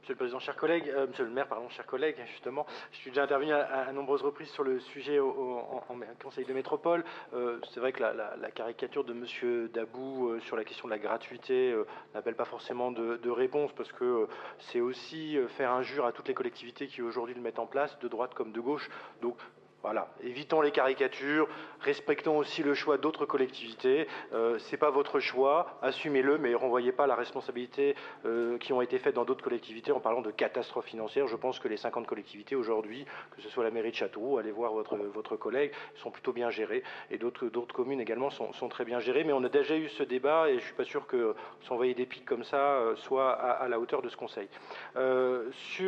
Monsieur le Président, chers collègues, Monsieur le maire, pardon, chers collègues, justement, je suis déjà intervenu à nombreuses reprises sur le sujet en conseil de métropole. C'est vrai que la caricature de Monsieur Dabou sur la question de la gratuité n'appelle pas forcément de réponse, parce que c'est aussi faire injure à toutes les collectivités qui aujourd'hui le mettent en place, de droite comme de gauche. Donc voilà, évitons les caricatures, respectons aussi le choix d'autres collectivités. C'est pas votre choix, assumez-le, mais renvoyez pas la responsabilité qui ont été faites dans d'autres collectivités en parlant de catastrophe financière. Je pense que les 50 collectivités aujourd'hui, que ce soit la mairie de Châteauroux, allez voir votre collègue, sont plutôt bien gérées, et d'autres communes également sont très bien gérées. Mais on a déjà eu ce débat, et je suis pas sûr que s'envoyer des pics comme ça soit à la hauteur de ce conseil. C'est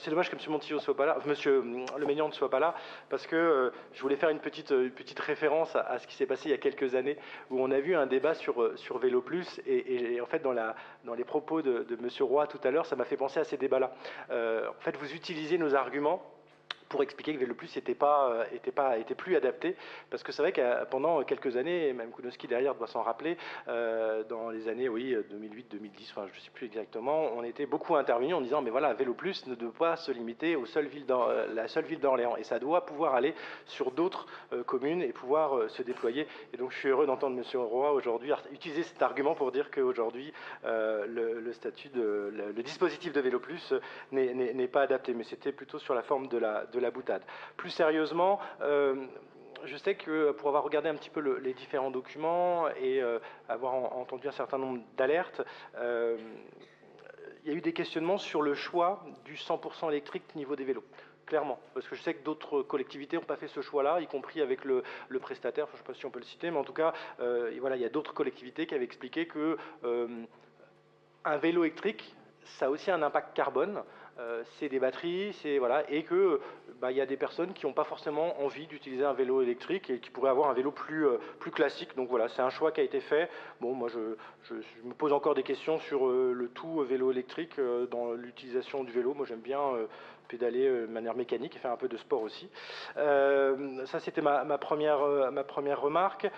dommage que M. Montillo soit pas là, Monsieur Le Maignan ne soit pas là, parce que je voulais faire une petite référence à ce qui s'est passé il y a quelques années, où on a vu un débat sur Vélo Plus, et en fait dans les propos de M. Roy tout à l'heure, ça m'a fait penser à ces débats-là. En fait, vous utilisez nos arguments pour expliquer que Vélo Plus était plus adapté, parce que c'est vrai que pendant quelques années, et même Kounowski derrière doit s'en rappeler, dans les années 2008-2010, enfin je ne sais plus exactement, on était beaucoup intervenus en disant mais voilà, Vélo Plus ne doit pas se limiter la seule ville d'Orléans, et ça doit pouvoir aller sur d'autres communes et pouvoir se déployer. Et donc je suis heureux d'entendre M. Roy aujourd'hui utiliser cet argument pour dire qu'aujourd'hui le dispositif de Vélo Plus n'est pas adapté, mais c'était plutôt sur la forme de la boutade. Plus sérieusement, je sais que pour avoir regardé un petit peu les différents documents et avoir entendu un certain nombre d'alertes, il y a eu des questionnements sur le choix du 100% électrique niveau des vélos. Clairement, parce que je sais que d'autres collectivités n'ont pas fait ce choix-là, y compris avec le prestataire, je ne sais pas si on peut le citer, mais en tout cas, voilà, il y a d'autres collectivités qui avaient expliqué que un vélo électrique, ça a aussi un impact carbone, c'est des batteries, voilà, et que il y a des personnes qui n'ont pas forcément envie d'utiliser un vélo électrique et qui pourraient avoir un vélo plus classique. Donc voilà, c'est un choix qui a été fait. Bon, moi je me pose encore des questions sur le tout vélo électrique dans l'utilisation du vélo. Moi j'aime bien pédaler de manière mécanique et faire un peu de sport aussi. Ça c'était ma première remarque.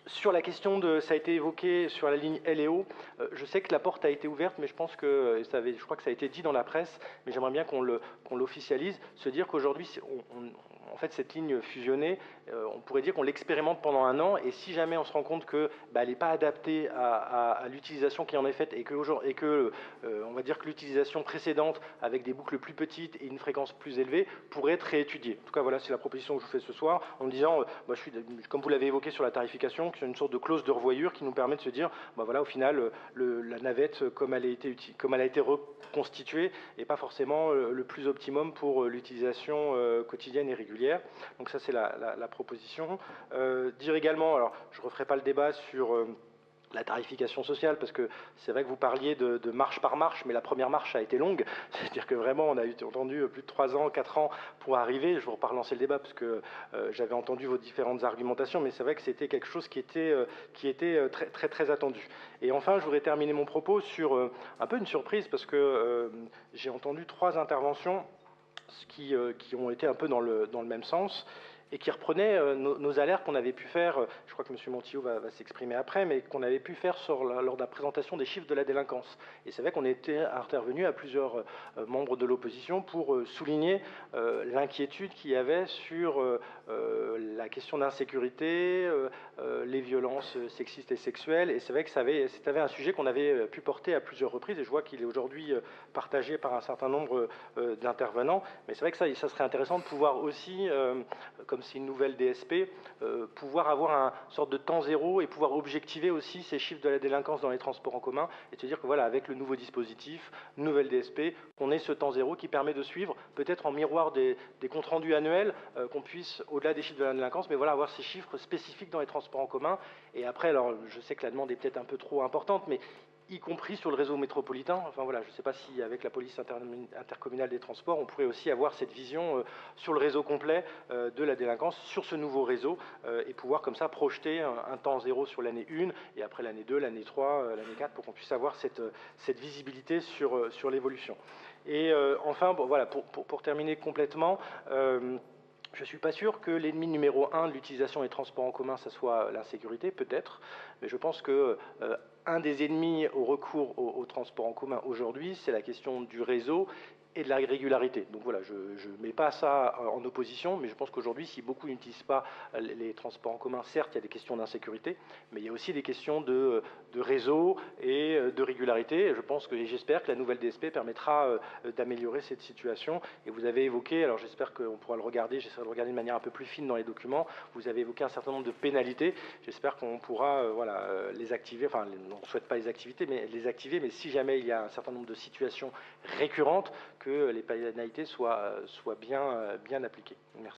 Sur la question ça a été évoqué sur la ligne L et O, je sais que la porte a été ouverte, mais je pense que, je crois que ça a été dit dans la presse, mais j'aimerais bien qu'on l'officialise, se dire qu'aujourd'hui, en fait, cette ligne fusionnée, on pourrait dire qu'on l'expérimente pendant un an, et si jamais on se rend compte qu'elle n'est pas adaptée à l'utilisation qui en est faite, et que on va dire que l'utilisation précédente, avec des boucles plus petites et une fréquence plus élevée, pourrait être réétudiée. En tout cas, voilà, c'est la proposition que je vous fais ce soir, en me disant, comme vous l'avez évoqué sur la tarification, c'est une sorte de clause de revoyure qui nous permet de se dire, voilà, au final, la navette, comme elle a été reconstituée, n'est pas forcément le plus optimum pour l'utilisation quotidienne et régulière. Donc ça, c'est la proposition. Dire également, alors je ne referai pas le débat sur la tarification sociale, parce que c'est vrai que vous parliez de marche par marche, mais la première marche a été longue, c'est-à-dire que vraiment on a entendu plus de 3 ans, 4 ans pour arriver. Je ne vais pas relancer le débat parce que j'avais entendu vos différentes argumentations, mais c'est vrai que c'était quelque chose qui était très, très, très attendu. Et enfin, je voudrais terminer mon propos sur un peu une surprise, parce que j'ai entendu 3 interventions qui ont été un peu dans le même sens, et qui reprenaient nos alertes qu'on avait pu faire, je crois que M. Montillo va s'exprimer après, mais qu'on avait pu faire lors de la présentation des chiffres de la délinquance. Et c'est vrai qu'on était intervenu à plusieurs membres de l'opposition pour souligner l'inquiétude qu'il y avait sur la question d'insécurité, les violences sexistes et sexuelles. Et c'est vrai que c'était un sujet qu'on avait pu porter à plusieurs reprises, et je vois qu'il est aujourd'hui partagé par un certain nombre d'intervenants. Mais c'est vrai que ça serait intéressant de pouvoir aussi, comme c'est une nouvelle DSP, pouvoir avoir une sorte de temps zéro et pouvoir objectiver aussi ces chiffres de la délinquance dans les transports en commun, et se dire que voilà, avec le nouveau dispositif, nouvelle DSP, on ait ce temps zéro qui permet de suivre, peut-être en miroir des comptes rendus annuels, qu'on puisse, au-delà des chiffres de la délinquance, mais voilà, avoir ces chiffres spécifiques dans les transports en commun. Et après, alors je sais que la demande est peut-être un peu trop importante, mais y compris sur le réseau métropolitain. Enfin voilà, je ne sais pas si avec la police intercommunale des transports, on pourrait aussi avoir cette vision sur le réseau complet de la délinquance, sur ce nouveau réseau, et pouvoir comme ça projeter un temps zéro sur l'année 1, et après l'année 2, l'année 3, l'année 4, pour qu'on puisse avoir cette visibilité sur l'évolution. Et enfin, voilà, pour terminer complètement, je ne suis pas sûr que l'ennemi numéro 1 de l'utilisation des transports en commun, ça soit l'insécurité, peut-être, mais je pense que un des ennemis au recours au transport en commun aujourd'hui, c'est la question du réseau et de la régularité. Donc voilà, je ne mets pas ça en opposition, mais je pense qu'aujourd'hui, si beaucoup n'utilisent pas les transports en commun, certes, il y a des questions d'insécurité, mais il y a aussi des questions de réseau et de régularité. Et je pense que, et j'espère que la nouvelle DSP permettra d'améliorer cette situation. Et vous avez évoqué, alors j'espère qu'on pourra le regarder, j'essaierai de le regarder de manière un peu plus fine dans les documents, vous avez évoqué un certain nombre de pénalités. J'espère qu'on pourra les activer, enfin, on ne souhaite pas les activer, mais si jamais il y a un certain nombre de situations récurrentes, que les pénalités soient bien appliquées. Merci.